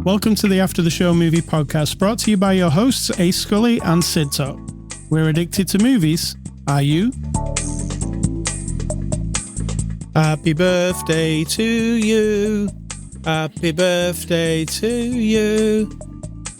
Welcome to the After the Show movie podcast, brought to you by your hosts, Ace Scully and Cidtalk. We're addicted to movies. Are you? Happy birthday to you. Happy birthday to you.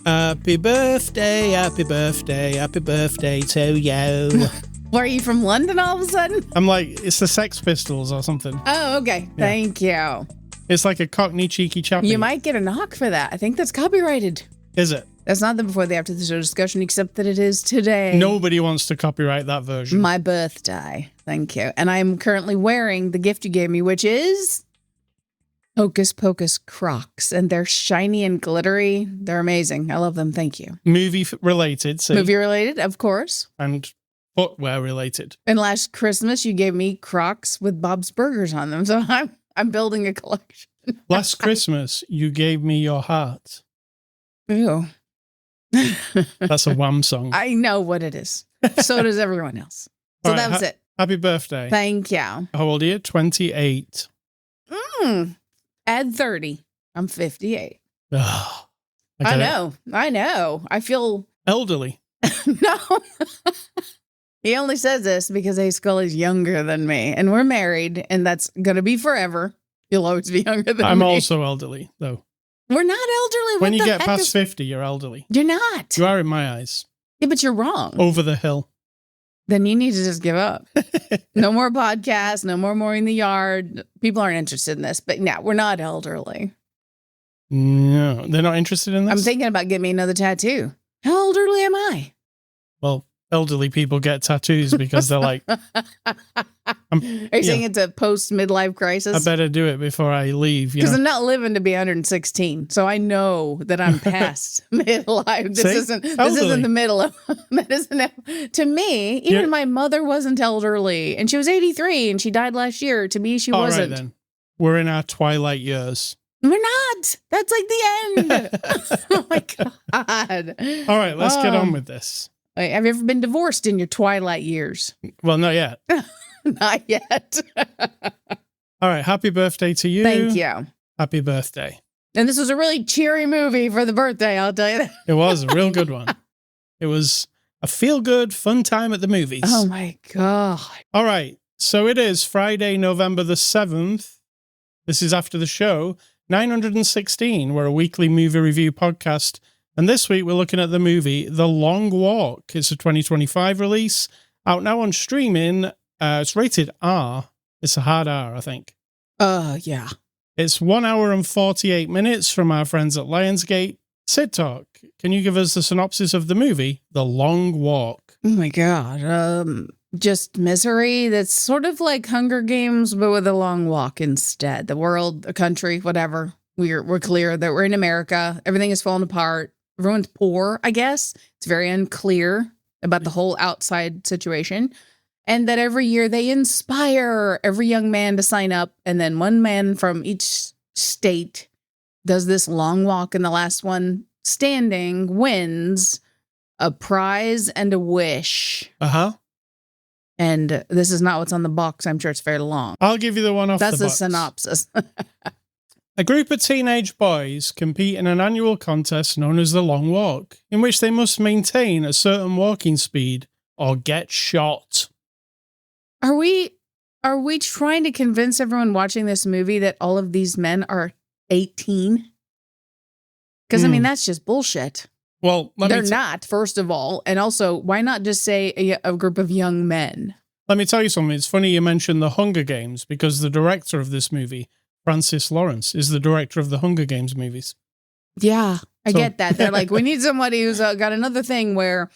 Happy birthday, happy birthday, happy birthday to you. Why are you from London all of a sudden? I'm like, it's the Sex Pistols or something. Oh, okay. Yeah. Thank you. It's like a Cockney cheeky chappy. You might get a knock for that. I think that's copyrighted. Is it? That's not the before the after the show discussion, except that it is today. Nobody wants to copyright that version. My birthday. Thank you. And I'm currently wearing the gift you gave me, which is Hocus Pocus Crocs. And they're shiny and glittery. They're amazing. I love them. Thank you. Movie related. See? Movie related, of course. And footwear related. And last Christmas, you gave me Crocs with Bob's Burgers on them. So I'm building a collection. Last Christmas, you gave me your heart. Ew. That's a Wham song. I know what it is. So does everyone else. So Right, that was it. Happy birthday. Thank you. How old are you? 28. Add 30. I'm 58. Oh, I know. I feel... elderly. No. He only says this because Ace Scully's younger than me. And we're married. And that's going to be forever. You'll always be younger than me. I'm also elderly, though. We're not elderly. When you get past 50, you're elderly. You're not. You are in my eyes. Yeah, but you're wrong. Over the hill. Then you need to just give up. No more podcasts, no more mowing the yard. People aren't interested in this, but no, we're not elderly. No, they're not interested in this? I'm thinking about getting me another tattoo. How elderly am I? Well, elderly people get tattoos because they're like... Are you saying it's a post-midlife crisis? I better do it before I leave. Because I'm not living to be 116, so I know that I'm past midlife. This isn't the middle of... That isn't... To me, even my mother wasn't elderly, and she was 83, and she died last year. To me, she wasn't. All right, then. We're in our twilight years. We're not. That's like the end. Oh, my God. All right, let's get on with this. Have you ever been divorced in your twilight years? Well, not yet. Not yet. All right, happy birthday to you. Thank you. Happy birthday. And this was a really cheery movie for the birthday, I'll tell you that. It was a real good one. It was a feel-good, fun time at the movies. Oh, my God. All right, so it is Friday, November the 7th. This is After the Show, 916. We're a weekly movie review podcast. And this week, we're looking at the movie The Long Walk. It's a 2025 release, out now on streaming. It's rated R. It's a hard R, I think. Yeah. It's 1 hour and 48 minutes from our friends at Lionsgate. Cidtalk, can you give us the synopsis of the movie, The Long Walk? Oh, my God. Just misery. That's sort of like Hunger Games, but with a long walk instead. The world, a country, whatever. We're clear that we're in America. Everything is falling apart. Everyone's poor, I guess. It's very unclear about the whole outside situation. And that every year they inspire every young man to sign up. And then one man from each state does this long walk. And the last one standing wins a prize and a wish. Uh-huh. And this is not what's on the box. I'm sure it's very long. I'll give you the one off the box. That's the synopsis. A group of teenage boys compete in an annual contest known as the Long Walk, in which they must maintain a certain walking speed or get shot. Are we trying to convince everyone watching this movie that all of these men are 18? Because, I mean, that's just bullshit. Well, they're not, first of all. And also, why not just say a group of young men? Let me tell you something. It's funny you mentioned the Hunger Games, because the director of this movie, Francis Lawrence, is the director of the Hunger Games movies. Yeah, I get that. They're like, we need somebody who's got another thing where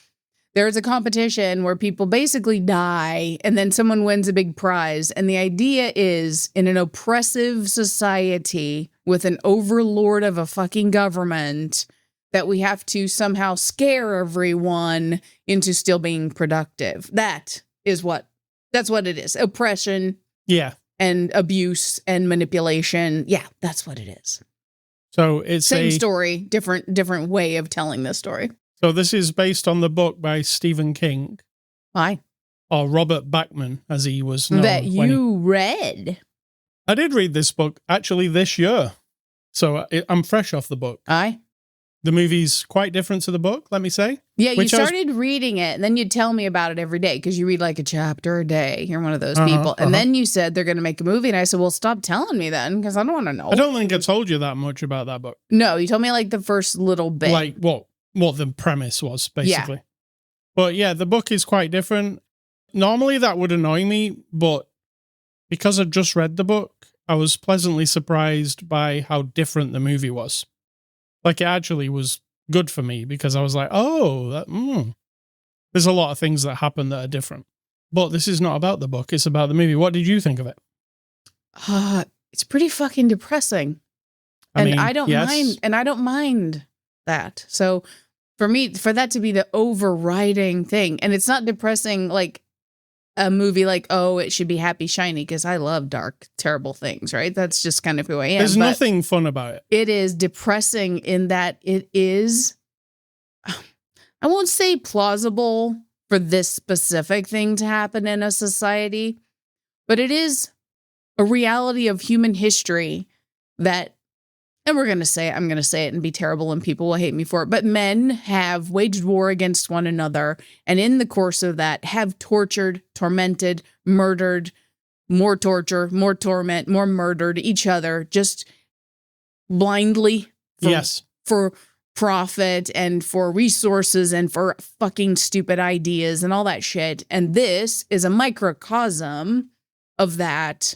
there's a competition where people basically die and then someone wins a big prize. And the idea is, in an oppressive society with an overlord of a fucking government, that we have to somehow scare everyone into still being productive. That's what it is. Oppression. Yeah. And abuse and manipulation. Yeah, that's what it is. So it's same story, different way of telling this story. So this is based on the book by Stephen King. Why? Or Robert Bachman, as he was known. That you read. I did read this book, actually, this year. So I'm fresh off the book. Aye. The movie's quite different to the book, let me say. Yeah, you started reading it, and then you'd tell me about it every day because you read like a chapter a day. You're one of those people. And then you said they're going to make a movie, and I said, well, stop telling me then because I don't want to know. I don't think I told you that much about that book. No, you told me like the first little bit. Like what the premise was, basically. Yeah. But yeah, the book is quite different. Normally that would annoy me, but because I've just read the book, I was pleasantly surprised by how different the movie was. Like, it actually was good for me because I was like, oh, there's a lot of things that happen that are different. But this is not about the book. It's about the movie. What did you think of it? It's pretty fucking depressing. I don't mind that. So for me, for that to be the overriding thing, and it's not depressing like a movie like, oh, it should be happy, shiny, because I love dark, terrible things, right? That's just kind of who I am. There's nothing fun about it. It is depressing in that it is, I won't say plausible for this specific thing to happen in a society, but it is a reality of human history that, and I'm going to say it and be terrible and people will hate me for it, but men have waged war against one another. And in the course of that have tortured, tormented, murdered, more torture, more torment, more murdered each other just blindly. For profit and for resources and for fucking stupid ideas and all that shit. And this is a microcosm of that.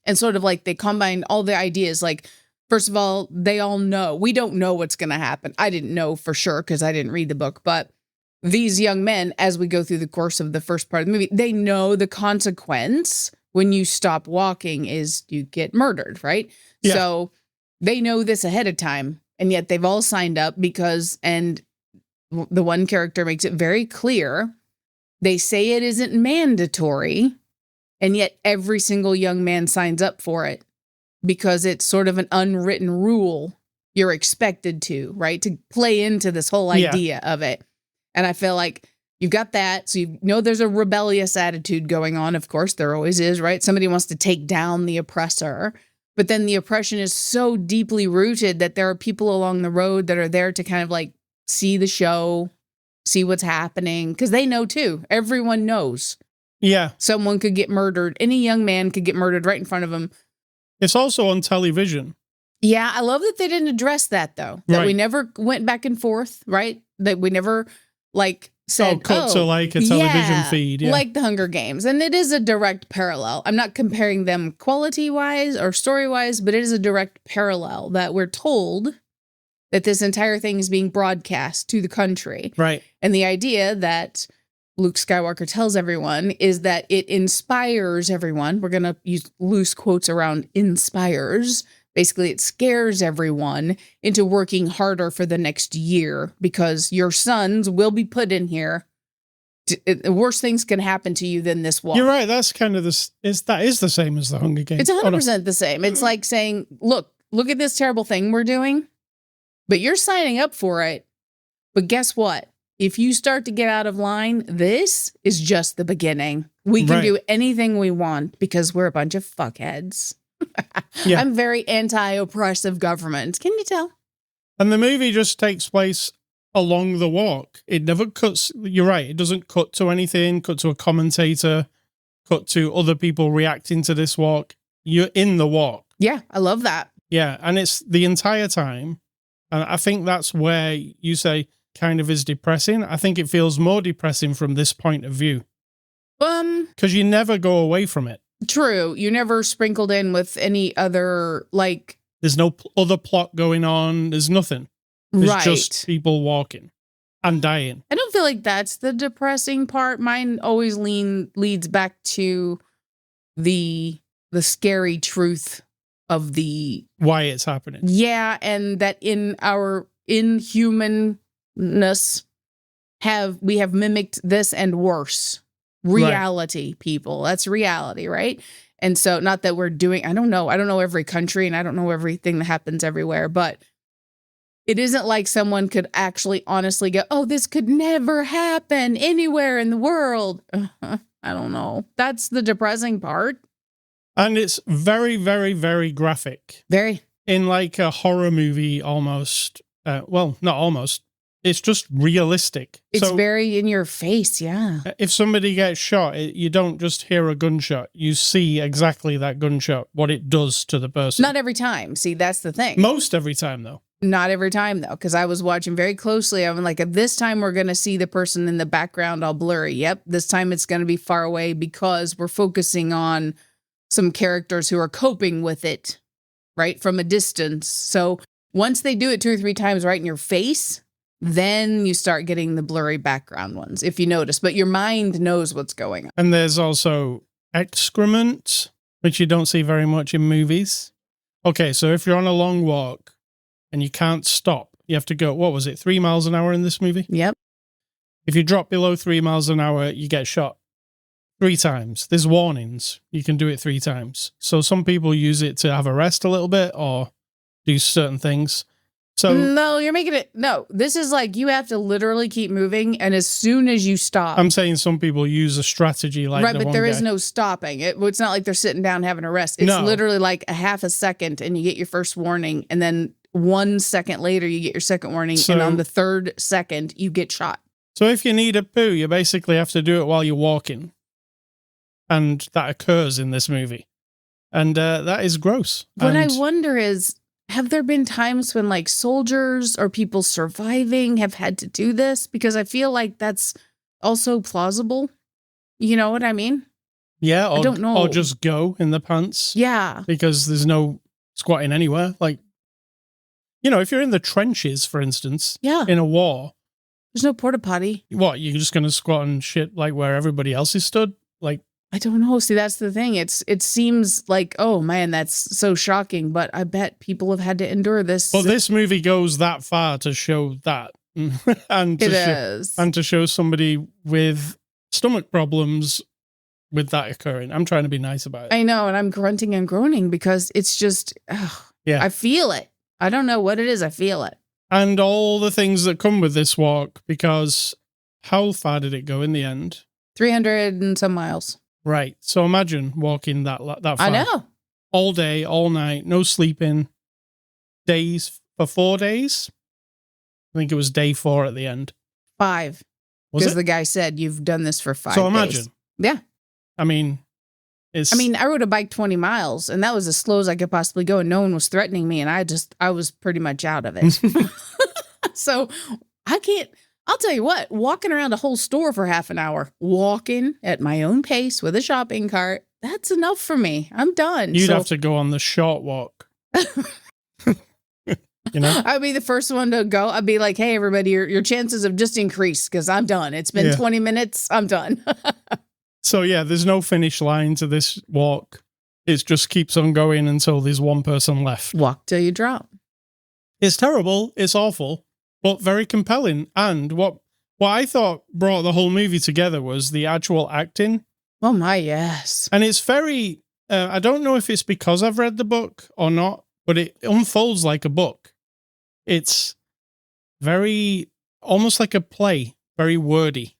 And sort of like they combine all the ideas, like, first of all, they all know. We don't know what's going to happen. I didn't know for sure because I didn't read the book. But these young men, as we go through the course of the first part of the movie, they know the consequence when you stop walking is you get murdered, right? Yeah. So they know this ahead of time. And yet they've all signed up because, and the one character makes it very clear, they say it isn't mandatory. And yet every single young man signs up for it. Because it's sort of an unwritten rule you're expected to, right? To play into this whole idea of it. And I feel like you've got that. So you know there's a rebellious attitude going on. Of course, there always is, right? Somebody wants to take down the oppressor. But then the oppression is so deeply rooted that there are people along the road that are there to kind of like see the show, see what's happening. Because they know too. Everyone knows. Yeah. Someone could get murdered. Any young man could get murdered right in front of him. It's also on television. Yeah, I love that they didn't address that, though. That we never went back and forth, right? That we never, like, said, cut to, like, a television feed. Yeah. Like the Hunger Games. And it is a direct parallel. I'm not comparing them quality-wise or story-wise, but it is a direct parallel that we're told that this entire thing is being broadcast to the country. Right. And the idea that Luke Skywalker tells everyone is that it inspires everyone. We're going to use loose quotes around inspires. Basically, it scares everyone into working harder for the next year because your sons will be put in here. Worse things can happen to you than this walk. You're right. That's kind of that is the same as the Hunger Games. It's 100% the same. It's like saying, look at this terrible thing we're doing, but you're signing up for it. But guess what? If you start to get out of line, this is just the beginning. We can do anything we want because we're a bunch of fuckheads. Yeah. I'm very anti-oppressive government. Can you tell? And the movie just takes place along the walk. It never cuts. You're right. It doesn't cut to anything, cut to a commentator, cut to other people reacting to this walk. You're in the walk. Yeah, I love that. Yeah, and it's the entire time. And I think that's where you say kind of is depressing. I think it feels more depressing from this point of view. Because you never go away from it. True. You never sprinkled in with any other, like... There's no other plot going on. There's nothing. There's just people walking and dying. I don't feel like that's the depressing part. Mine always leads back to the scary truth of the... Why it's happening. Yeah, and that in our inhumanness we have mimicked this and worse. Reality, people. That's reality, right? And so, not that we're doing, I don't know every country and I don't know everything that happens everywhere, but it isn't like someone could actually honestly go, oh, this could never happen anywhere in the world. I don't know. That's the depressing part. And it's very, very, very graphic. Very. in like a horror movie almost. Well, not almost. It's just realistic. It's so very in your face, yeah. if somebody gets shot, you don't just hear a gunshot. You see exactly that gunshot, what it does to the person. Not every time. See, that's the thing. Most every time, though. Not every time, though, because I was watching very closely. I'm like, this time we're going to see the person in the background all blurry. Yep, this time it's going to be far away because we're focusing on some characters who are coping with it, right, from a distance. So once they do it 2 or 3 times right in your face, then you start getting the blurry background ones, if you notice. But your mind knows what's going on. And there's also excrement, which you don't see very much in movies. Okay, so if you're on a long walk and you can't stop, you have to go, what was it, 3 miles an hour in this movie? Yep. If you drop below 3 miles an hour, you get shot 3 times. There's warnings. You can do it 3 times. So some people use it to have a rest a little bit or do certain things. So no, you're making it. No, this is like you have to literally keep moving. And as soon as you stop. I'm saying some people use a strategy like right, the but there is guy. no stopping. It's not like they're sitting down having a rest. It's literally like a half a second and you get your first warning. And then 1 second later, you get your second warning. And on the 3rd second, you get shot. So if you need a poo, you basically have to do it while you're walking. And that occurs in this movie. And that is gross. What I wonder is, have there been times when like soldiers or people surviving have had to do this? Because I feel like that's also plausible. You know what I mean? Yeah, I don't know. Or just go in the pants. Yeah. Because there's no squatting anywhere. Like, you know, if you're in the trenches, for instance, in a war. There's no porta potty. What, you're just going to squat and shit like where everybody else is stood? Like, I don't know. See, that's the thing. It seems like, oh man, that's so shocking, but I bet people have had to endure this. Well, this movie goes that far to show that. and to show somebody with stomach problems with that occurring. I'm trying to be nice about it. I know, and I'm grunting and groaning because it's just, I feel it. I don't know what it is. I feel it. And all the things that come with this walk, because how far did it go in the end? 300 and some miles. Right. So imagine walking that far. I know. All day, all night, no sleeping. Days for 4 days. I think it was day 4 at the end. 5. Because the guy said you've done this for 5 days. So imagine. Yeah. I mean, I rode a bike 20 miles and that was as slow as I could possibly go and no one was threatening me and I was pretty much out of it. So I'll tell you what, walking around a whole store for half an hour, walking at my own pace with a shopping cart, that's enough for me. I'm done. You'd have to go on the short walk. You know? I'd be the first one to go. I'd be like, hey, everybody, your chances have just increased because I'm done. It's been 20 minutes. I'm done. So, yeah, there's no finish line to this walk. It just keeps on going until there's one person left. Walk till you drop. It's terrible. It's awful. But very compelling. And what I thought brought the whole movie together was the actual acting. Oh my, yes. And it's very, I don't know if it's because I've read the book or not, but it unfolds like a book. It's very, almost like a play, very wordy.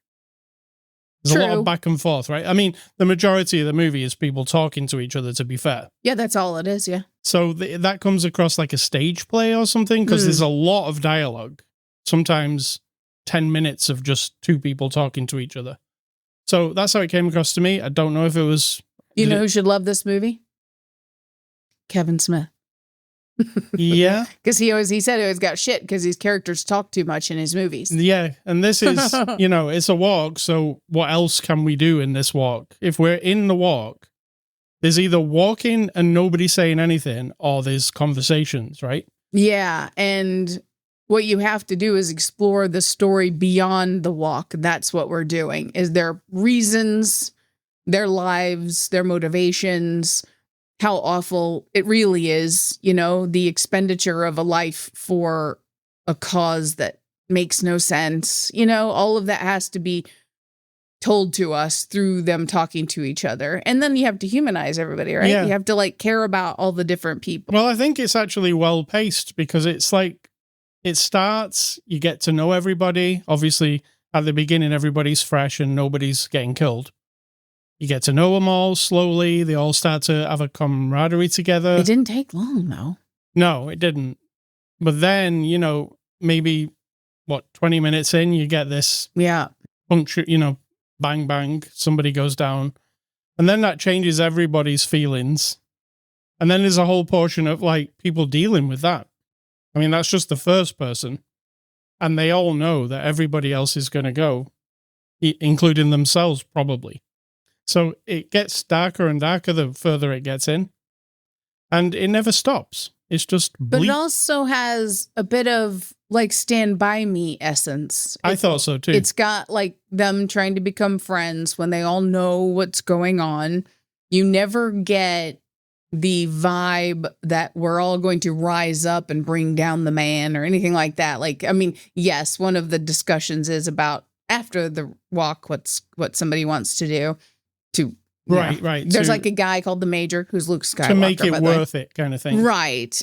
There's a lot of back and forth, right? I mean, the majority of the movie is people talking to each other, to be fair. Yeah, that's all it is, yeah. So that comes across like a stage play or something, because there's a lot of dialogue. Sometimes 10 minutes of just 2 people talking to each other. So that's how it came across to me. I don't know if it was... You know who should love this movie? Kevin Smith. Yeah. Because he said he always got shit because his characters talk too much in his movies. Yeah, and this is, it's a walk, so what else can we do in this walk? If we're in the walk, there's either walking and nobody saying anything, or there's conversations, right? Yeah, and what you have to do is explore the story beyond the walk. That's what we're doing. Is their reasons, their lives, their motivations, how awful it really is, the expenditure of a life for a cause that makes no sense. All of that has to be told to us through them talking to each other. And then you have to humanize everybody, right? Yeah. You have to care about all the different people. Well, I think it's actually well paced because it's like it starts, you get to know everybody. Obviously, at the beginning, everybody's fresh and nobody's getting killed. You get to know them all slowly. They all start to have a camaraderie together. It didn't take long, though. No, it didn't. But then, maybe 20 minutes in, you get this puncture, bang, bang, somebody goes down. And then that changes everybody's feelings. And then there's a whole portion of like people dealing with that. I mean, that's just the first person. And they all know that everybody else is going to go, including themselves, probably. So it gets darker and darker the further it gets in. And it never stops. It's just bleak. But it also has a bit of like Stand By Me essence. I thought so too. It's got like them trying to become friends when they all know what's going on. You never get the vibe that we're all going to rise up and bring down the man or anything like that. Like, I mean, yes, one of the discussions is about after the walk, what somebody wants to do to Right. There's like a guy called the Major who's Luke Skywalker. To make it worth it kind of thing. Right.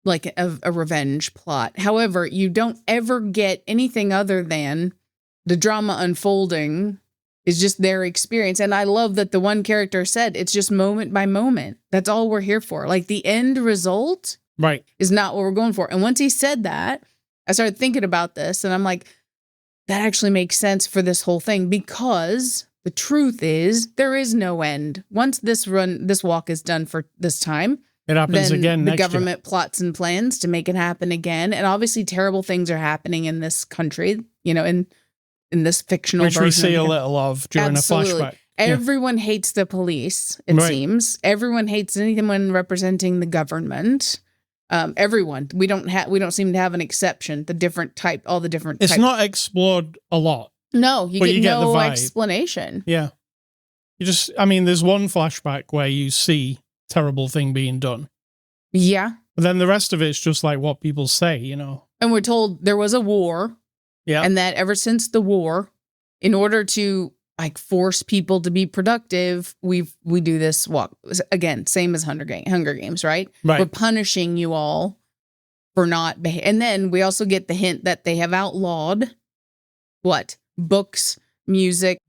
Like a revenge plot. However, you don't ever get anything other than the drama unfolding is just their experience. And I love that the one character said it's just moment by moment. That's all we're here for. Like the end result is not what we're going for. And once he said that, I started thinking about this and I'm like, that actually makes sense for this whole thing because the truth is there is no end. Once this walk is done for this time, it happens then again. The government plots and plans to make it happen again. And obviously terrible things are happening in this country, in this fictional version. Which we see a little of during a flashback. Everyone hates the police, it seems. Everyone hates anyone representing the government. Everyone. We don't seem to have an exception. All the different It's types. not explored a lot. No, you get no the vibe. explanation. Yeah. There's one flashback where you see terrible thing being done. Yeah. But then the rest of it's just like what people say, And we're told there was a war. Yeah. And that ever since the war, in order to like force people to be productive, we do this walk. Again, same as Hunger Games, right? Right. We're punishing you all for not behaving. And then we also get the hint that they have outlawed what? Books, music,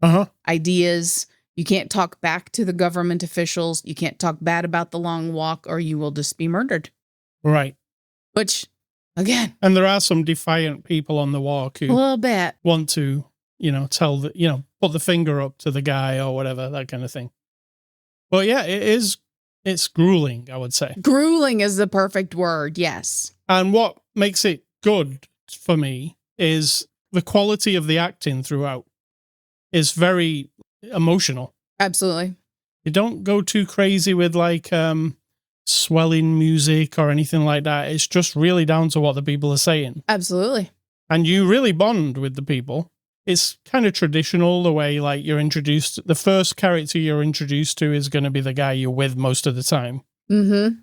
ideas. You can't talk back to the government officials. You can't talk bad about the long walk or you will just be murdered. Right. Which, again. And there are some defiant people on the walk who a little bit want to, put the finger up to the guy or whatever, that kind of thing. But yeah, it's grueling, I would say. Grueling is the perfect word, yes. And what makes it good for me is the quality of the acting throughout is very emotional. Absolutely. You don't go too crazy with like swelling music or anything like that. It's just really down to what the people are saying. Absolutely. And you really bond with the people. It's kind of traditional the way like you're introduced. The first character you're introduced to is going to be the guy you're with most of the time. Mm-hmm.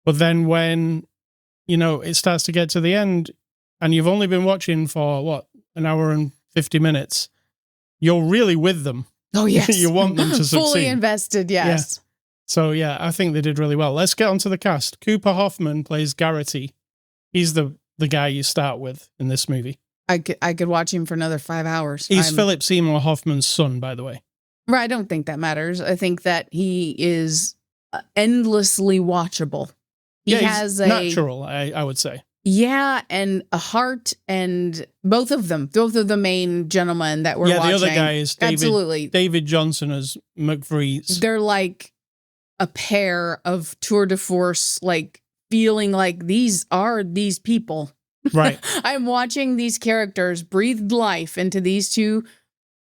But then when, it starts to get to the end and you've only been watching for an hour and 50 minutes, you're really with them. Oh, yes. You want them to succeed. Fully invested, yes. Yeah. So, yeah, I think they did really well. Let's get on to the cast. Cooper Hoffman plays Garrity. He's the guy you start with in this movie. I could watch him for another 5 hours. He's Philip Seymour Hoffman's son, by the way. Right, I don't think that matters. I think that he is endlessly watchable. He has a natural, I would say. Yeah, and a heart, and both of the main gentlemen that we're watching. Yeah, the other guy is absolutely David Johnson as McVrees. They're like a pair of tour de force, like feeling like these are these people. Right. I'm watching these characters breathe life into these two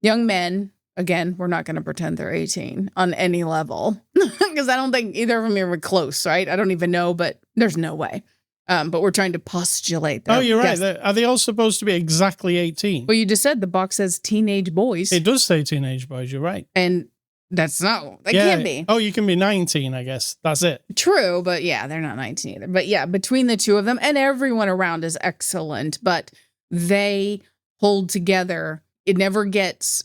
young men. Again, we're not going to pretend they're 18 on any level because I don't think either of them are close, right? I don't even know, but there's no way. But we're trying to postulate that. Oh, you're right. Are they all supposed to be exactly 18? Well, you just said the box says teenage boys. It does say teenage boys. You're right. And that's not, they can't be. Oh, you can be 19, I guess. That's it. True, but yeah, they're not 19 either. But yeah, between the two of them and everyone around is excellent, but they hold together. It never gets,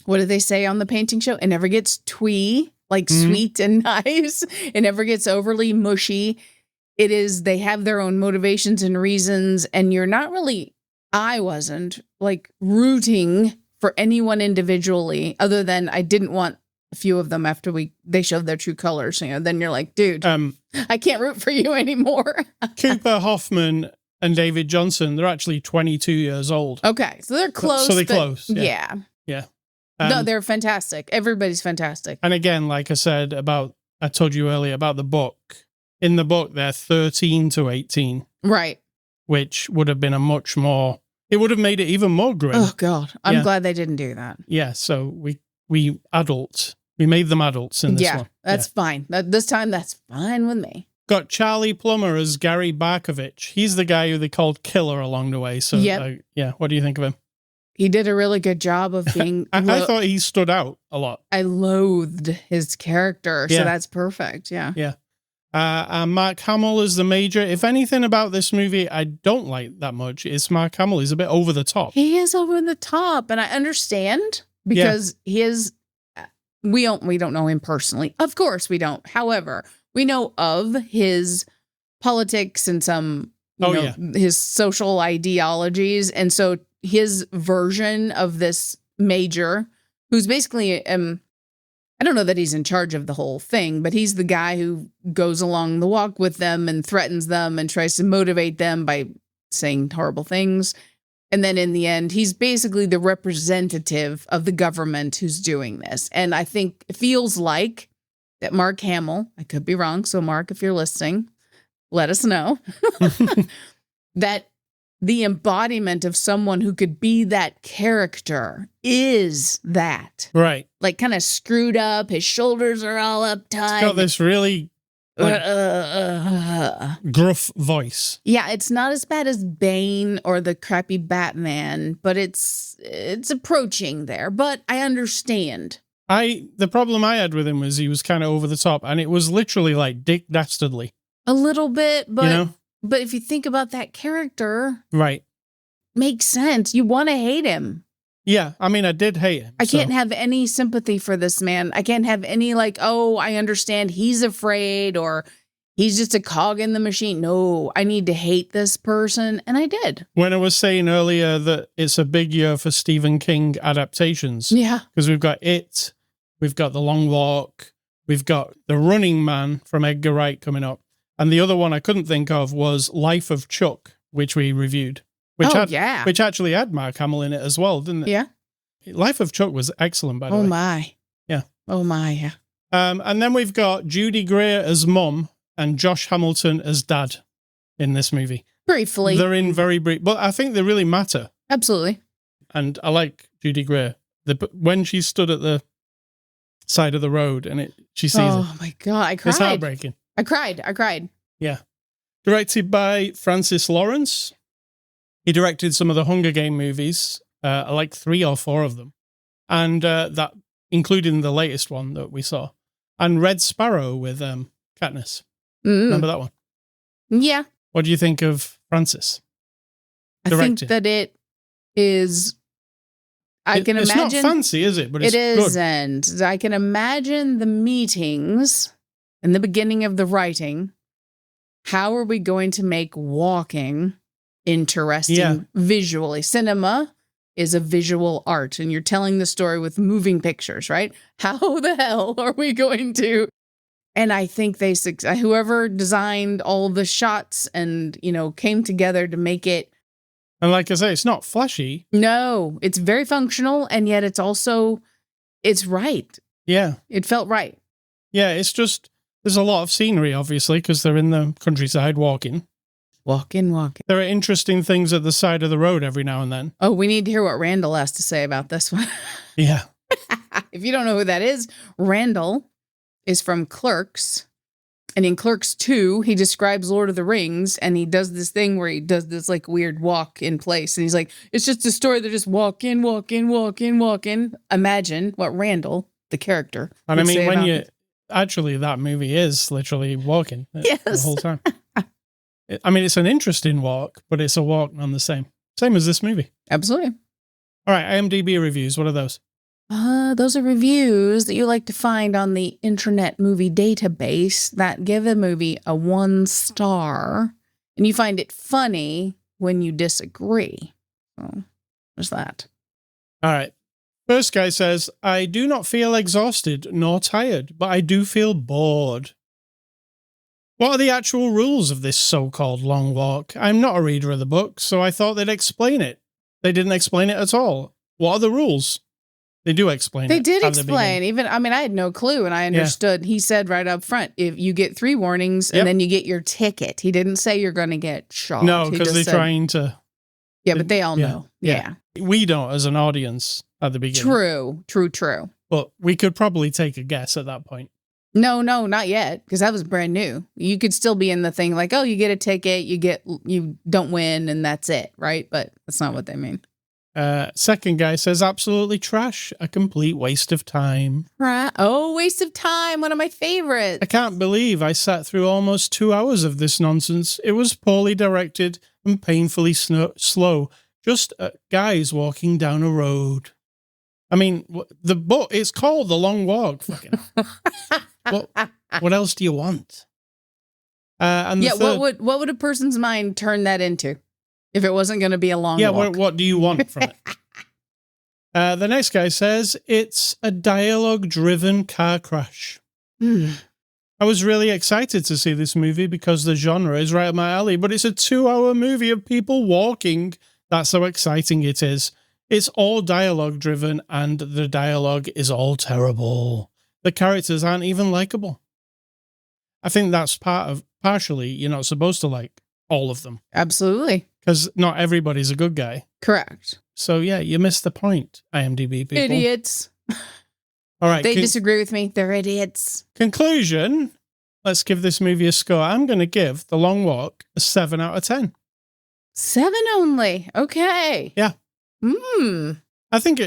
what do they say on the painting show? It never gets twee, like sweet and nice. It never gets overly mushy. It is, they have their own motivations and reasons, and you're not really, I wasn't like rooting for anyone individually other than I didn't want a few of them after they showed their true colors. Then you're like, dude, I can't root for you anymore. Cooper Hoffman and David Johnson, they're actually 22 years old. Okay, so they're close. So they're close. Yeah. No, they're fantastic. Everybody's fantastic. And again, like I said I told you earlier about the book. In the book, they're 13 to 18. Right. Which would have been it would have made it even more grim. Oh, God. I'm glad they didn't do that. Yeah, so we made them adults in this one. That's fine. This time, that's fine with me. Got Charlie Plummer as Gary Barkovich. He's the guy who they called Killer along the way. So, what do you think of him? He did a really good job of being... I thought he stood out a lot. I loathed his character, so that's perfect, yeah. Yeah. Mark Hamill is the major. If anything about this movie I don't like that much, it's Mark Hamill. He's a bit over the top. He is over the top, and I understand because he is... We don't know him personally. Of course we don't. However, we know of his politics and some his social ideologies, and so his version of this major, who's basically, I don't know that he's in charge of the whole thing, but he's the guy who goes along the walk with them and threatens them and tries to motivate them by saying horrible things. And then in the end, he's basically the representative of the government who's doing this. And I think it feels like that Mark Hamill, I could be wrong, so Mark, if you're listening, let us know, that the embodiment of someone who could be that character is that. Right. Like kind of screwed up. His shoulders are all uptight. It's got this really gruff voice. Yeah, it's not as bad as Bane or the crappy Batman, but it's approaching there. But I understand. The problem I had with him was he was kind of over the top, and it was literally like Dick Dastardly. A little bit, but but if you think about that character, right, makes sense. You want to hate him. Yeah, I mean, I did hate him. I can't have any sympathy for this man. I can't have any I understand he's afraid or he's just a cog in the machine. No, I need to hate this person, and I did. When I was saying earlier that it's a big year for Stephen King adaptations, because we've got It, we've got The Long Walk, we've got The Running Man from Edgar Wright coming up. And the other one I couldn't think of was Life of Chuck, which we reviewed. Which actually had Mark Hamill in it as well, didn't it? Yeah. Life of Chuck was excellent, by the way. Oh, my. Yeah. Oh, my, yeah. And then we've got Judy Greer as Mum and Josh Hamilton as Dad in this movie. Briefly. They're in very brief, but I think they really matter. Absolutely. And I like Judy Greer. When she stood at the side of the road and she sees it. Oh, my God. I cried. It's heartbreaking. I cried. Yeah. Directed by Francis Lawrence. He directed some of the Hunger Game movies, like 3 or 4 of them. And that, including the latest one that we saw. And Red Sparrow with Katniss. Remember that one? Yeah. What do you think of Francis? I think that it is... It's not fancy, is it? But it's good. It isn't. I can imagine the meetings in the beginning of the writing. How are we going to make walking interesting visually? Cinema is a visual art, and you're telling the story with moving pictures, right? How the hell are we going to? And I think whoever designed all the shots and, came together to make it. And like I say, it's not flashy. No, it's very functional, and yet it's right. Yeah. It felt right. Yeah, it's just, there's a lot of scenery, obviously, because they're in the countryside walking. Walking. There are interesting things at the side of the road every now and then. Oh, we need to hear what Randall has to say about this one. Yeah. If you don't know who that is, Randall is from Clerks. And in Clerks 2, he describes Lord of the Rings, and he does this thing where he does this weird walk in place. And he's like, it's just a story. They're just walking. Imagine what Randall, the character, and I mean, when you actually, that movie is literally walking the whole time. I mean, it's an interesting walk, but it's a walk on the same as this movie. Absolutely. All right, IMDb reviews. What are those? Those are reviews that you like to find on the Internet Movie Database that give a movie a 1 star, and you find it funny when you disagree. So there's that. All right. First guy says, I do not feel exhausted nor tired, but I do feel bored. What are the actual rules of this so-called long walk? I'm not a reader of the book, so I thought they'd explain it. They didn't explain it at all. What are the rules? They do explain it. They did explain. I had no clue, and I understood. Yeah. He said right up front, if you get 3 warnings and then you get your ticket. He didn't say you're going to get shot. No, because they're trying to... Yeah, but they all know. Yeah. We don't as an audience at the beginning. True. But we could probably take a guess at that point. No, not yet, because that was brand new. You could still be in the thing like, oh, you get a ticket, you don't win, and that's it, right? But that's not what they mean. Second guy says, absolutely trash, a complete waste of time. Oh, waste of time, one of my favorites. I can't believe I sat through almost 2 hours of this nonsense. It was poorly directed and painfully slow. Just guys walking down a road. I mean, the book, it's called The Long Walk. Fucking. What else do you want? What would a person's mind turn that into if it wasn't going to be a long walk? What do you want from it? The next guy says, it's a dialogue-driven car crash. I was really excited to see this movie because the genre is right up my alley, but it's a 2-hour movie of people walking. That's how exciting it is. It's all dialogue-driven, and the dialogue is all terrible. The characters aren't even likable. I think that's partially, you're not supposed to like all of them. Absolutely. Because not everybody's a good guy. Correct. So yeah, you missed the point, IMDb people. Idiots. All right. They disagree with me. They're idiots. Conclusion. Let's give this movie a score. I'm going to give The Long Walk a 7 out of 10. 7 only. Okay. Yeah. I think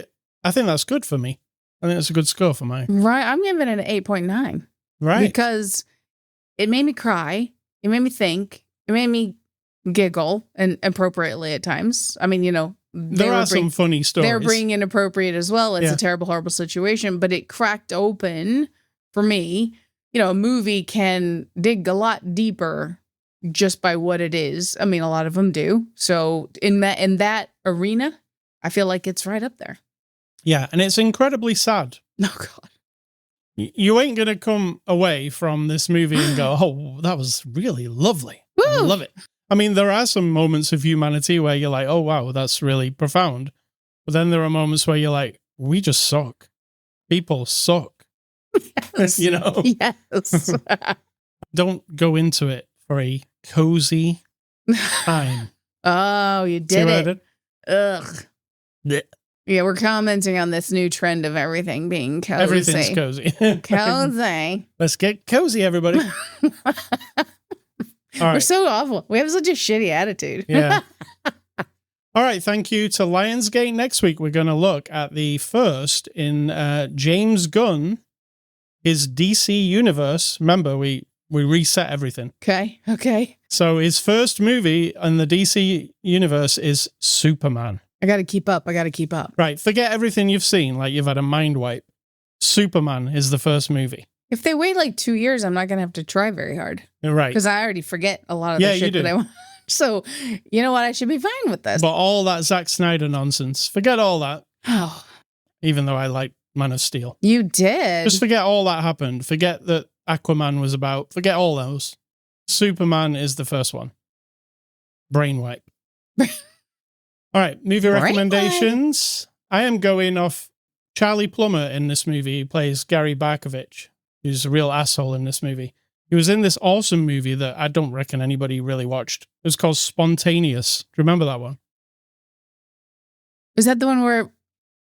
that's good for me. I think that's a good score for mine. Right. I'm giving it an 8.9. Right. Because it made me cry. It made me think. It made me giggle, and appropriately at times. I mean, there are some funny stories. They're being inappropriate as well. It's a terrible, horrible situation, but it cracked open for me. A movie can dig a lot deeper just by what it is. I mean, a lot of them do. So in that arena, I feel like it's right up there. Yeah, and it's incredibly sad. Oh, God. You ain't going to come away from this movie and go, oh, that was really lovely. Woo! I love it. I mean, there are some moments of humanity where you're like, oh, wow, that's really profound. But then there are moments where you're like, we just suck. People suck. Yes. Yes. Don't go into it for a cozy time. Oh, you did it. Ugh. Yeah. Yeah, we're commenting on this new trend of everything being cozy. Everything's cozy. Cozy. Let's get cozy, everybody. All right. We're so awful. We have such a shitty attitude. Yeah. All right. Thank you to Lionsgate. Next week, we're going to look at the first in James Gunn, his DC universe. Remember, we reset everything. Okay. So his first movie in the DC universe is Superman. I got to keep up. Right. Forget everything you've seen. Like you've had a mind wipe. Superman is the first movie. If they wait like 2 years, I'm not going to have to try very hard. Right. Because I already forget a lot of the shit that I want. So, you know what? I should be fine with this. But all that Zack Snyder nonsense, forget all that. Oh. Even though I like Man of Steel. You did. Just forget all that happened. Forget that Aquaman was about. Forget all those. Superman is the first one. Brain wipe. All right, movie recommendations. I am going off Charlie Plummer in this movie. He plays Gary Barkovich, who's a real asshole in this movie. He was in this awesome movie that I don't reckon anybody really watched. It was called Spontaneous. Do you remember that one? Is that the one where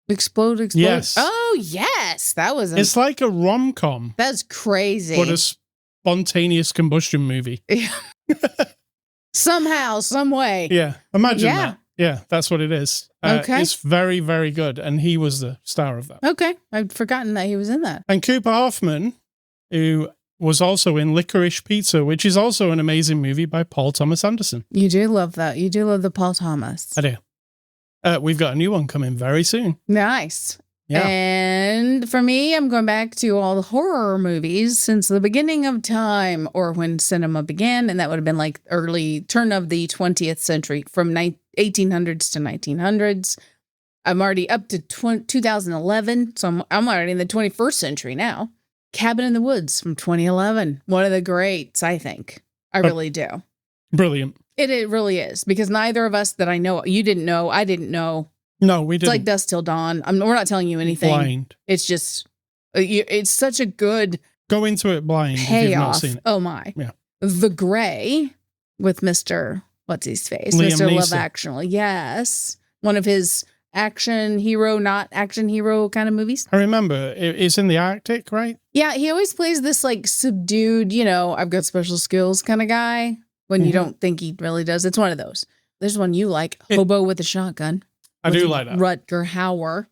explode? Yes. Oh, yes. That was... It's like a rom-com. That's crazy. But a spontaneous combustion movie. Somehow, some way. Yeah. Imagine that. Yeah, that's what it is. Okay. It's very, very good. And he was the star of that. Okay. I'd forgotten that he was in that. And Cooper Hoffman, who was also in Licorice Pizza, which is also an amazing movie by Paul Thomas Anderson. You do love that. You do love the Paul Thomas. I do. We've got a new one coming very soon. Nice. Yeah. And for me, I'm going back to all the horror movies since the beginning of time, or when cinema began, and that would have been like early turn of the 20th century, from 1800s to 1900s. I'm already up to 2011, so I'm already in the 21st century now. Cabin in the Woods from 2011. One of the greats, I think. I really do. Brilliant. It really is, because neither of us that I know, you didn't know, I didn't know. No, we didn't. It's like Dusk Till Dawn. We're not telling you anything. Blind. It's just, it's such a good Go into it blind payoff. if you've not seen it. Oh my. Yeah. The Gray with Mr. What's his face? Liam Mr. Love Neeson. Actually. Yes. One of his action hero, not action hero kind of movies. I remember it's in the Arctic, right? Yeah, he always plays this like subdued, I've got special skills kind of guy when you don't think he really does. It's one of those. There's one you like, Hobo with a Shotgun. I do like that. Rutger Hauer.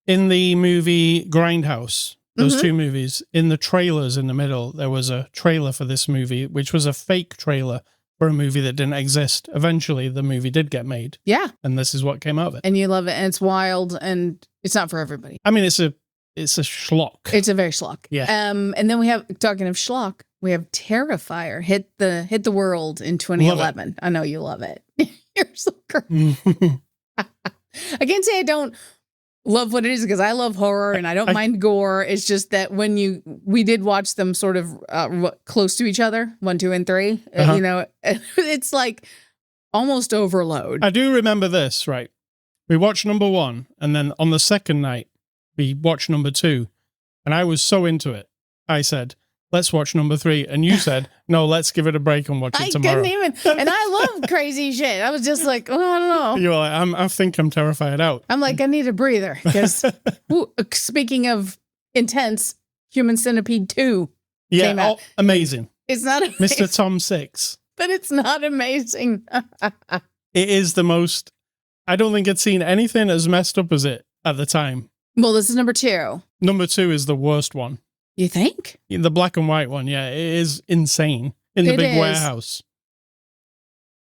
In the movie Grindhouse, those two movies, in the trailers in the middle, there was a trailer for this movie, which was a fake trailer for a movie that didn't exist. Eventually, the movie did get made. Yeah. And this is what came out of it. And you love it. And it's wild. And it's not for everybody. I mean, it's a schlock. It's a very schlock. Yeah. And then we have, talking of schlock, we have Terrifier hit the world in 2011. I know you love it. You're so great. I can't say I don't love what it is, because I love horror and I don't mind gore. It's just that when we did watch them sort of close to each other, 1, 2, and 3, it's like almost overload. I do remember this, right? We watched number 1, and then on the second night, we watched number 2, and I was so into it. I said, let's watch number 3. And you said, no, let's give it a break and watch it tomorrow. I couldn't even. And I love crazy shit. I was just like, oh, I don't know. You were like, I think I'm terrified out. I'm like, I need a breather. Because speaking of intense, Human Centipede 2 came out. Amazing. It's not amazing. Mr. Tom 6. But it's not amazing. It is the most, I don't think I'd seen anything as messed up as it at the time. Well, this is number 2. Number 2 is the worst one. You think? The black and white one, yeah. It is insane. In the big warehouse.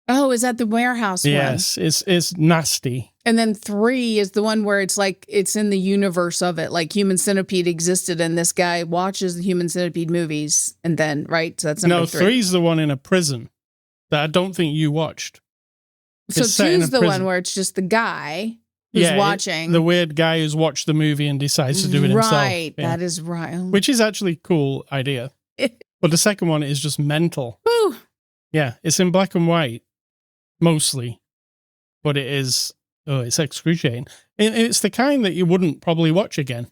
Oh, is that the warehouse one? Yes, it's nasty. And then 3 is the one where it's like, it's in the universe of it. Like Human Centipede existed and this guy watches the Human Centipede movies. And then, right? So that's number 3. No, 3's the one in a prison that I don't think you watched. So 2's the one where it's just the guy who's watching. The weird guy who's watched the movie and decides to do it himself. Right, that is right. Which is actually a cool idea. But the second one is just mental. Woo. Yeah, it's in black and white, mostly. But it's excruciating. It's the kind that you wouldn't probably watch again.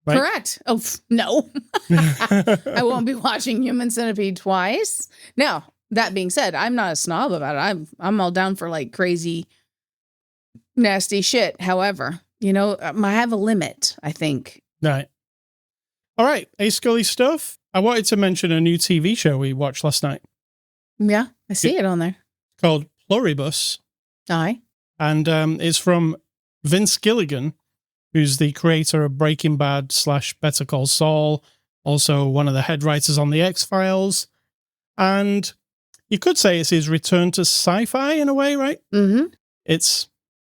Right? Correct. Oh, no. I won't be watching Human Centipede twice. Now, that being said, I'm not a snob about it. I'm all down for like crazy, nasty shit. However, I have a limit, I think. Right. All right. Hey, Scully stuff. I wanted to mention a new TV show we watched last night. Yeah, I see it on there. Called Pluribus. Aye. And it's from Vince Gilligan, who's the creator of Breaking Bad / Better Call Saul, also one of the head writers on The X-Files. And you could say it's his return to sci-fi in a way, right? Mm-hmm.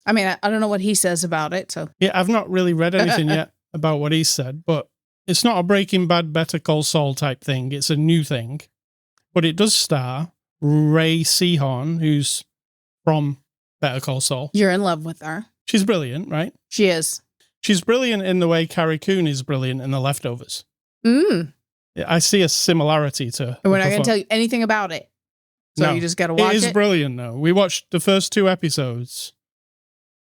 I I don't know what he says about it, so. Yeah, I've not really read anything yet about what he said, but it's not a Breaking Bad, Better Call Saul type thing. It's a new thing. But it does star Ray Seahorn, who's from Better Call Saul. You're in love with her. She's brilliant, right? She is. She's brilliant in the way Carrie Coon is brilliant in The Leftovers. I see a similarity to. And we're not going to tell you anything about it. So you just got to watch it. It is brilliant, though. We watched the first 2 episodes.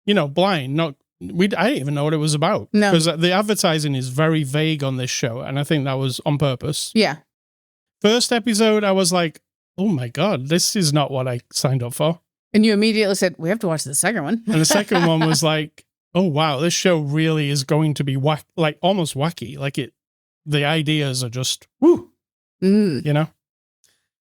Blind. I didn't even know what it was about. No. Because the advertising is very vague on this show, and I think that was on purpose. Yeah. First episode, I was like, oh my God, this is not what I signed up for. And you immediately said, we have to watch the second one. And the second one was like, oh wow, this show really is going to be almost wacky. Like the ideas are just, woo,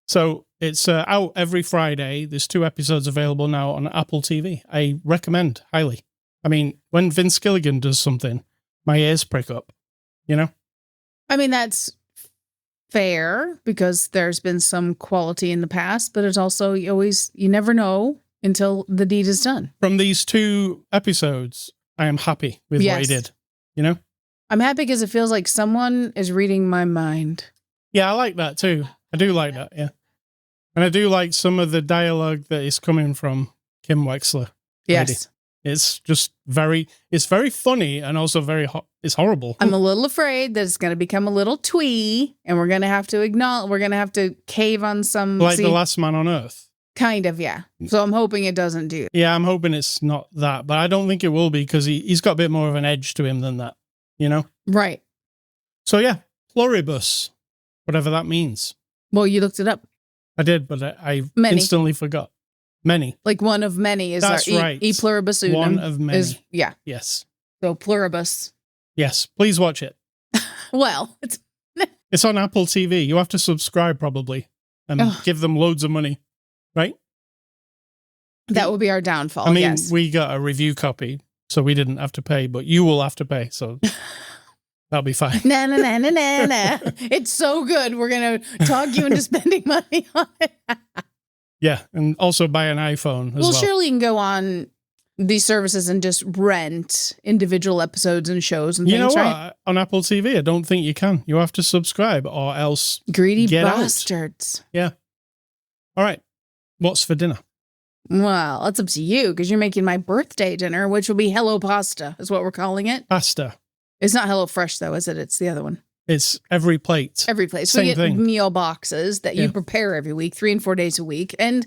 So it's out every Friday. There's 2 episodes available now on Apple TV. I recommend highly. I mean, when Vince Gilligan does something, my ears prick up, I mean, that's fair because there's been some quality in the past, but it's also you never know until the deed is done. From these 2 episodes, I am happy with what he did, I'm happy because it feels like someone is reading my mind. Yeah, I like that too. I do like that, yeah. And I do like some of the dialogue that is coming from Kim Wexler. Yes. It's just it's very funny and also it's horrible. I'm a little afraid that it's going to become a little twee, and we're going to have to cave on some... Like The Last Man on Earth. Kind of, yeah. So I'm hoping it doesn't do. Yeah, I'm hoping it's not that, but I don't think it will be because he's got a bit more of an edge to him than that, you know? Right. So yeah, Pluribus, whatever that means. Well, you looked it up. I did, but I instantly forgot. Many. Like one of many is That's our right. E pluribus unum. One of many. Yeah. Yes. So Pluribus. Yes. Please watch it. Well, it's on Apple TV. You have to subscribe probably and give them loads of money, right? That would be our downfall. I mean, yes. We got a review copy, so we didn't have to pay, but you will have to pay. So that'll be fine. Na. It's so good. We're going to talk you into spending money on it. Yeah, and also buy an iPhone as well. Well, surely you can go on these services and just rent individual episodes and shows and things, You know what? right? On Apple TV, I don't think you can. You have to subscribe or else Greedy get bastards. out. Yeah. All right. What's for dinner? Well, that's up to you because you're making my birthday dinner, which will be Hello Pasta, is what we're calling it. Pasta. It's not Hello Fresh, though, is it? It's the other one. It's every plate. Every plate. So we Same get thing. meal boxes that you prepare every week, 3 and 4 days a week. And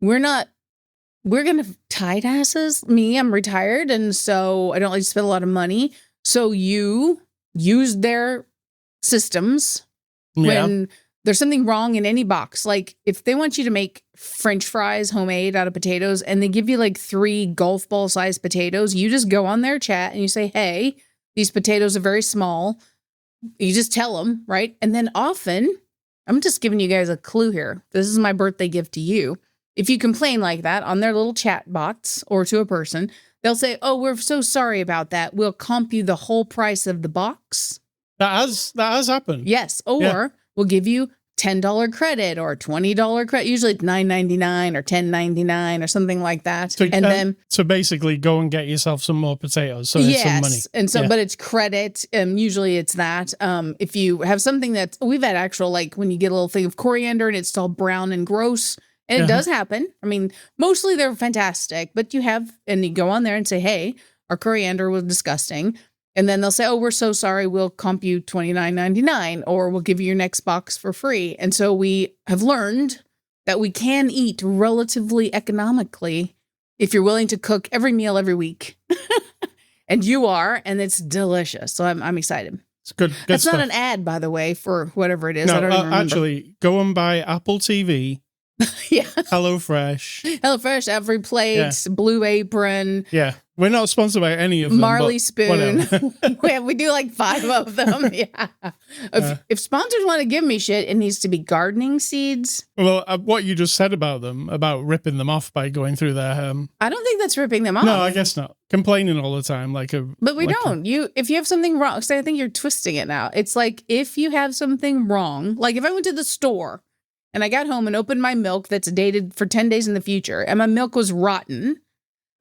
we're going to tight asses. Me, I'm retired. And so I don't like to spend a lot of money. So you use their systems when there's something wrong in any box. Like if they want you to make French fries homemade out of potatoes and they give you like 3 golf ball sized potatoes, you just go on their chat and you say, hey, these potatoes are very small. You just tell them, right? And then often, I'm just giving you guys a clue here. This is my birthday gift to you. If you complain like that on their little chat box or to a person, they'll say, oh, we're so sorry about that. We'll comp you the whole price of the box. That has happened. Yes. Or we'll give you $10 credit or $20 credit. Usually it's $9.99 or $10.99 or something like that. So basically go and get yourself some more potatoes. So it's some money. And so, but it's credit. Usually it's that. If you have something we've had actual, like when you get a little thing of coriander and it's all brown and gross, and it does happen. I mean, mostly they're fantastic, but you go on there and say, hey, our coriander was disgusting. And then they'll say, oh, we're so sorry. We'll comp you $29.99 or we'll give you your next box for free. And so we have learned that we can eat relatively economically if you're willing to cook every meal every week. And you are, and it's delicious. So I'm excited. It's good It's stuff. not an ad, by the way, for whatever it is. No, I don't even remember. actually, go and buy Apple TV. Yeah. HelloFresh. HelloFresh, Every Plate, Blue Apron. Yeah. We're not sponsored by any of them. Marley Spoon. Whatever. we do like 5 of them. Yeah. If sponsors want to give me shit, it needs to be gardening seeds. Well, what you just said about them, about ripping them off by going through their... I don't think that's ripping them off. No, I guess not. Complaining all the time. But we don't. If you have something wrong, so I think you're twisting it now. It's like if you have something wrong, like if I went to the store and I got home and opened my milk that's dated for 10 days in the future and my milk was rotten,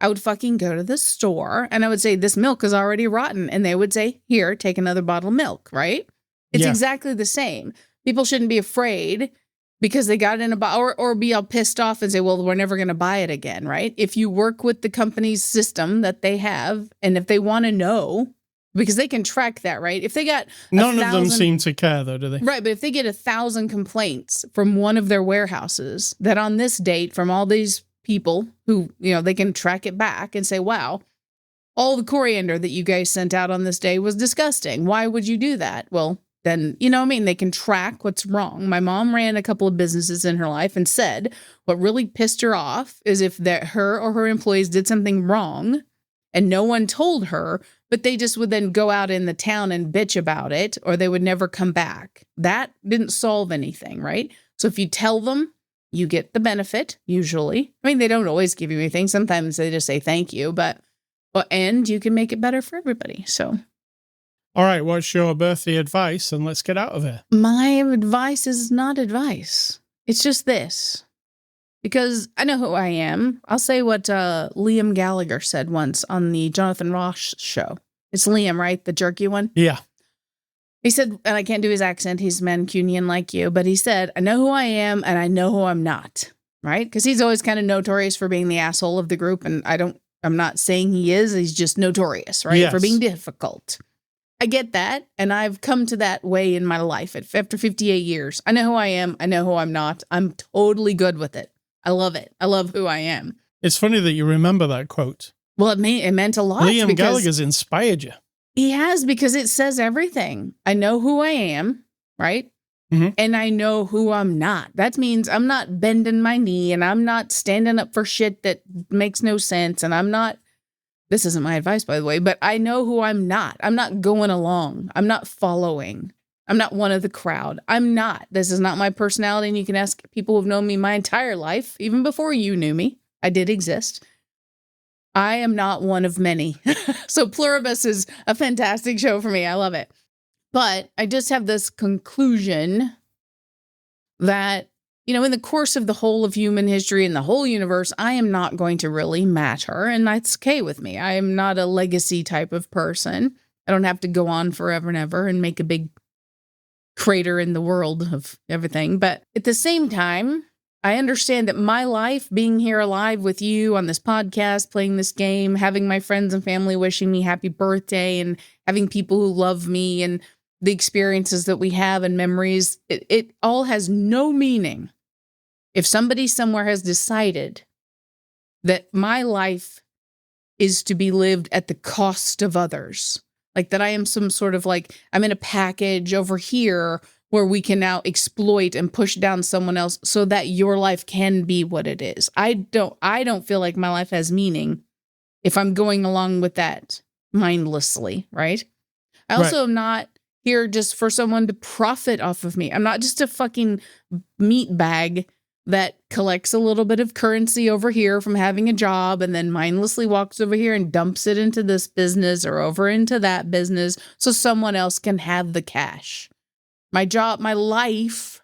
I would fucking go to the store and I would say, this milk is already rotten. And they would say, here, take another bottle of milk, right? It's exactly the same. People shouldn't be afraid because they got it in a bottle or be all pissed off and say, well, we're never going to buy it again, right? If you work with the company's system that they have and if they want to know, because they can track that, right? If they got None of them seem to care, though, do they? Right, but if they get 1,000 complaints from one of their warehouses that on this date from all these people who, they can track it back and say, wow, all the coriander that you guys sent out on this day was disgusting. Why would you do that? Well, then, they can track what's wrong. My mom ran a couple of businesses in her life and said what really pissed her off is if her or her employees did something wrong and no one told her, but they just would then go out in the town and bitch about it, or they would never come back. That didn't solve anything, right? So if you tell them, you get the benefit, usually. I mean, they don't always give you anything. Sometimes they just say thank you, and you can make it better for everybody. So, all right, what's your birthday advice? And let's get out of here. My advice is not advice. It's just this. Because I know who I am. I'll say what Liam Gallagher said once on the Jonathan Ross show. It's Liam, right? The jerky one? Yeah. He said, and I can't do his accent. He's Mancunian like you. But he said, I know who I am and I know who I'm not. Right? Because he's always kind of notorious for being the asshole of the group. And I don't I'm not saying he is. He's just notorious, right? Yes. For being difficult. I get that. And I've come to that way in my life after 58 years. I know who I am. I know who I'm not. I'm totally good with it. I love it. I love who I am. It's funny that you remember that quote. Well, it meant a lot. Liam Gallagher's inspired you. He has, because it says everything. I know who I am, right? Mm-hmm. And I know who I'm not. That means I'm not bending my knee and I'm not standing up for shit that makes no sense. And I'm not, this isn't my advice, by the way, but I know who I'm not. I'm not going along. I'm not following. I'm not one of the crowd. I'm not. This is not my personality. And you can ask people who've known me my entire life, even before you knew me. I did exist. I am not one of many. So Pluribus is a fantastic show for me. I love it. But I just have this conclusion that, in the course of the whole of human history and the whole universe, I am not going to really matter. And that's okay with me. I am not a legacy type of person. I don't have to go on forever and ever and make a big crater in the world of everything. But at the same time, I understand that my life, being here alive with you on this podcast, playing this game, having my friends and family wishing me happy birthday, and having people who love me, and the experiences that we have and memories, it all has no meaning if somebody somewhere has decided that my life is to be lived at the cost of others. Like that I am some sort of I'm in a package over here where we can now exploit and push down someone else so that your life can be what it is. I don't feel like my life has meaning if I'm going along with that mindlessly, right? I also am not here just for someone to profit off of me. I'm not just a fucking meat bag that collects a little bit of currency over here from having a job and then mindlessly walks over here and dumps it into this business or over into that business so someone else can have the cash. My job, my life,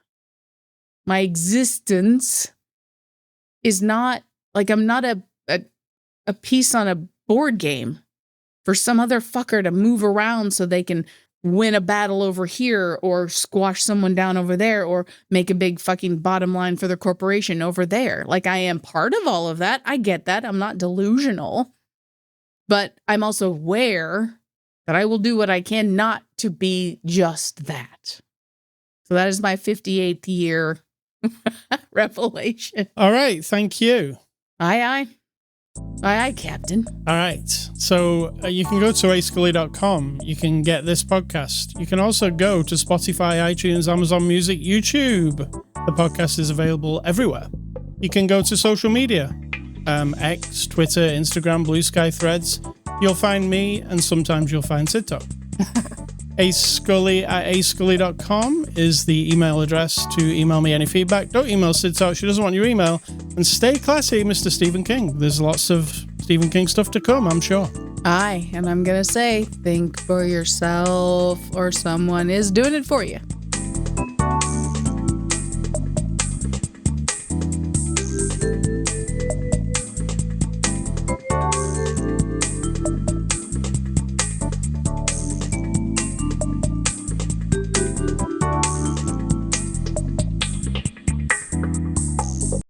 my existence is not I'm not a piece on a board game for some other fucker to move around so they can win a battle over here or squash someone down over there or make a big fucking bottom line for their corporation over there. I am part of all of that. I get that. I'm not delusional, but I'm also aware that I will do what I can not to be just that. So that is my 58th year revelation. All right. Thank you. Aye, Captain. All right. So you can go to ascully.com. You can get this podcast. You can also go to Spotify, iTunes, Amazon Music, YouTube. The podcast is available everywhere. You can go to social media. X, Twitter, Instagram, Blue Sky, Threads. You'll find me, and sometimes you'll find Cidtalk. ascully@ascully.com is the email address to email me any feedback. Don't email Cidtalk. She doesn't want your email. And stay classy, Mr. Stephen King. There's lots of Stephen King stuff to come, I'm sure. Aye, and I'm going to say, think for yourself or someone is doing it for you.